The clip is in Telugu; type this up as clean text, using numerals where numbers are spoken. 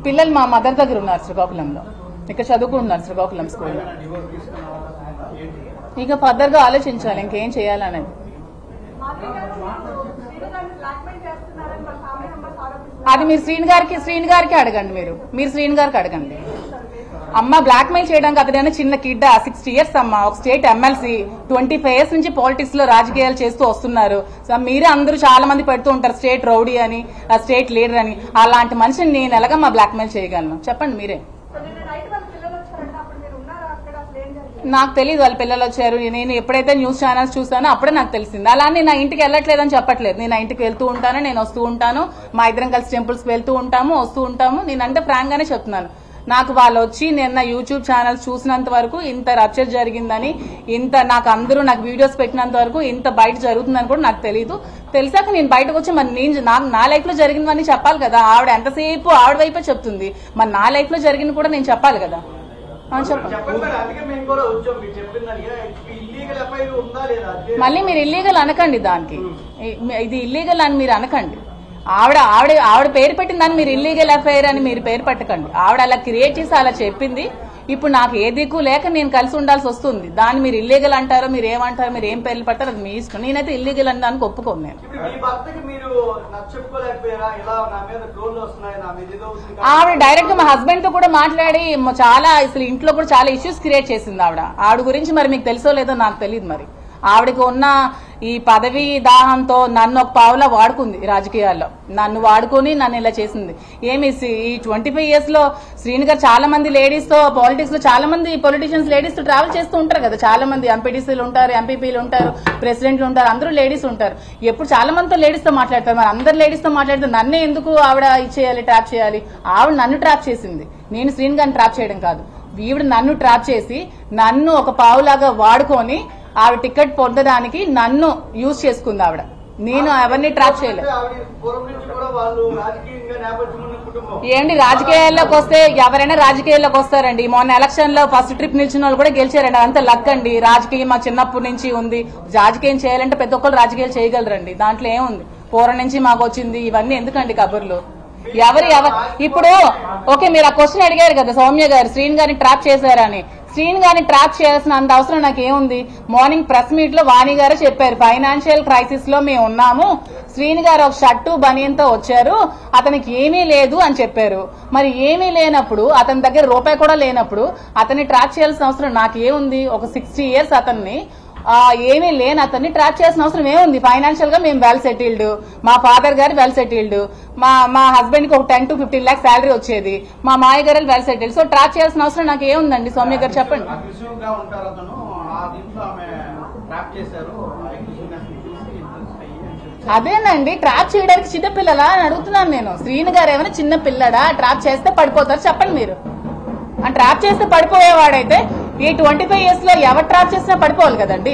పిల్లలు మా మదర్ దగ్గర ఉన్నారు శ్రీకాకుళంలో, ఇక్కడ చదువుకుంటున్నారు శ్రీకాకుళం స్కూల్లో. ఇక ఫర్దర్ గా ఆలోచించాలి ఇంకేం చేయాలనేది. అది మీరు శ్రీని గారికి అడగండి. మీరు శ్రీని గారికి అడగండి. అమ్మ బ్లాక్ మెయిల్ చేయడానికి అతడైనా చిన్న కిడ్, 60 years అమ్మ, ఒక స్టేట్ ఎమ్మెల్సీ, 25 years నుంచి పాలిటిక్స్ లో రాజకీయాలు చేస్తూ వస్తున్నారు. మీరే అందరూ చాలా మంది పెడుతూ ఉంటారు స్టేట్ రౌడీ అని, స్టేట్ లీడర్ అని. అలాంటి మనిషిని నేను ఎలాగమ్మా బ్లాక్ మెయిల్ చేయగలను చెప్పండి మీరే. నాకు తెలియదు వాళ్ళ పిల్లలు వచ్చారు. నేను ఎప్పుడైతే న్యూస్ ఛానల్స్ చూసానో అప్పుడే నాకు తెలిసింది. అలానే నా ఇంటికి వెళ్ళట్లేదని చెప్పట్లేదు. నేను నా ఇంటికి వెళ్తూ ఉంటాను, నేను వస్తూ ఉంటాను, మా ఇద్దరం కలిసి టెంపుల్స్ కి వెళ్తూ ఉంటాము, వస్తూ ఉంటాము. నేనంటే ఫ్రాంక్ గానే చెప్తున్నాను. నాకు వాళ్ళు వచ్చి నేను నా యూట్యూబ్ ఛానల్స్ చూసినంత వరకు ఇంత రప్చర్ జరిగిందని, ఇంత నాకు అందరూ నాకు వీడియోస్ పెట్టినంత వరకు ఇంత బయట జరుగుతుందని కూడా నాకు తెలియదు. తెలిసాక నేను బయటకు వచ్చి మరి నా లైఫ్ లో జరిగినవన్నీ చెప్పాలి కదా. ఆవిడ ఎంతసేపు ఆవిడ వైపే చెప్తుంది, మరి నా లైఫ్ లో జరిగింది కూడా నేను చెప్పాలి కదా. మళ్ళీ మీరు ఇల్లీగల్ అనకండి, దానికి ఇది ఇల్లీగల్ అని మీరు అనకండి. ఆవిడ పేరు పెట్టిందని మీరు ఇల్లీగల్ ఎఫ్ఐఆర్ అని మీరు పేరు పెట్టకండి. ఆవిడ అలా క్రియేట్ చేసి అలా చెప్పింది. ఇప్పుడు నాకు ఏ దిక్కు లేక నేను కలిసి ఉండాల్సి వస్తుంది. దాన్ని మీరు ఇల్లీగల్ అంటారో, మీరు ఏమంటారో, మీరు ఏం పేర్లు పెట్టారో అది మీ ఇష్టం. నేనైతే ఇల్లీగల్ అని దానికి ఒప్పుకోను. నేను ఆవిడ డైరెక్ట్ గా మా హస్బెండ్ తో కూడా మాట్లాడి చాలా అసలు ఇంట్లో కూడా చాలా ఇష్యూస్ క్రియేట్ చేసింది ఆవిడ గురించి. మరి మీకు తెలుసో లేదో నాకు తెలియదు. మరి ఆవిడకి ఉన్న ఈ పదవి దాహంతో నన్ను ఒక పావులా వాడుకుంది రాజకీయాల్లో. నన్ను వాడుకొని నన్ను ఇలా చేసింది. ఏమి ఈ 25 years లో శ్రీని గారు చాలా మంది లేడీస్ తో పాలిటిక్స్ లో చాలా మంది పొలిటీషియన్స్ లేడీస్ తో ట్రావెల్ చేస్తూ ఉంటారు కదా. చాలా మంది ఎంపీటీసీలు ఉంటారు, ఎంపీపీలు ఉంటారు, ప్రెసిడెంట్లు ఉంటారు, అందరూ లేడీస్ ఉంటారు. ఎప్పుడు చాలా మందితో లేడీస్ తో మాట్లాడతారు. మరి అందరు లేడీస్ తో మాట్లాడితే నన్నే ఎందుకు ఆవిడ ఇచ్చేయాలి, ట్రాప్ చేయాలి? ఆవిడ నన్ను ట్రాప్ చేసింది, నేను శ్రీని గారిని ట్రాప్ చేయడం కాదు. ఈవిడ నన్ను ట్రాప్ చేసి నన్ను ఒక పావులాగా వాడుకొని ఆవిడ టికెట్ పొందడానికి నన్ను యూజ్ చేసుకుంది ఆవిడ. నేను ఎవరిని ట్రాప్ చేయలేదు. ఏంటి రాజకీయాల్లోకి వస్తే ఎవరైనా రాజకీయాల్లోకి వస్తారండి. మొన్న ఎలక్షన్ లో ఫస్ట్ ట్రిప్ నిలిచిన వాళ్ళు కూడా గెలిచారండి. అంత లక్ అండి. రాజకీయం మా చిన్నప్పటి నుంచి ఉంది. రాజకీయం చేయాలంటే ప్రతి ఒక్కరు రాజకీయాలు చేయగలరండి. దాంట్లో ఏముంది, పూర్వం నుంచి మాకు వచ్చింది. ఇవన్నీ ఎందుకండి కబుర్లు? ఎవరు ఇప్పుడు ఓకే మీరు ఆ క్వశ్చన్ అడిగారు కదా సౌమ్య గారు, శ్రీని గారిని ట్రాప్ చేశారని. శ్రీని గారిని ట్రాప్ చేయాల్సిన అంత అవసరం నాకేముంది? మార్నింగ్ ప్రెస్ మీట్ లో వాణి గారు చెప్పారు, ఫైనాన్షియల్ క్రైసిస్ లో మేము ఉన్నాము, శ్రీని గారు ఒక షర్టు బనియన్తో వచ్చారు, అతనికి ఏమీ లేదు అని చెప్పారు. మరి ఏమీ లేనప్పుడు, అతని దగ్గర రూపాయి కూడా లేనప్పుడు అతన్ని ట్రాప్ చేయాల్సిన అవసరం నాకేముంది? ఒక 60 years అతన్ని ఏమీ లేని అతన్ని ట్రాప్ చేయాల్సిన అవసరం ఏముంది? ఫైనాన్షియల్ గా మేము వెల్ సెటిల్డ్, మా ఫాదర్ గారు వెల్ సెటిల్డ్, మా హస్బెండ్ కి ఒక 10 to 15 lakhs శాలరీ వచ్చేది, మా మాయ గారు వెల్ సెటిల్డ్. సో ట్రాప్ చేయాల్సిన అవసరం నాకు ఏముందండి? సౌమ్య గారు చెప్పండి. అదేనండి, ట్రాప్ చేయడానికి చిన్నపిల్లలా అని అడుగుతున్నాను నేను. శ్రీని గారు ఏమైనా చిన్న పిల్లడా? ట్రాప్ చేస్తే పడిపోతారు చెప్పండి మీరు. ట్రాప్ చేస్తే పడిపోయేవాడైతే ఈ 25 years లో ఎవరు ట్రాప్ చేసినా పడిపోవాలి కదండి.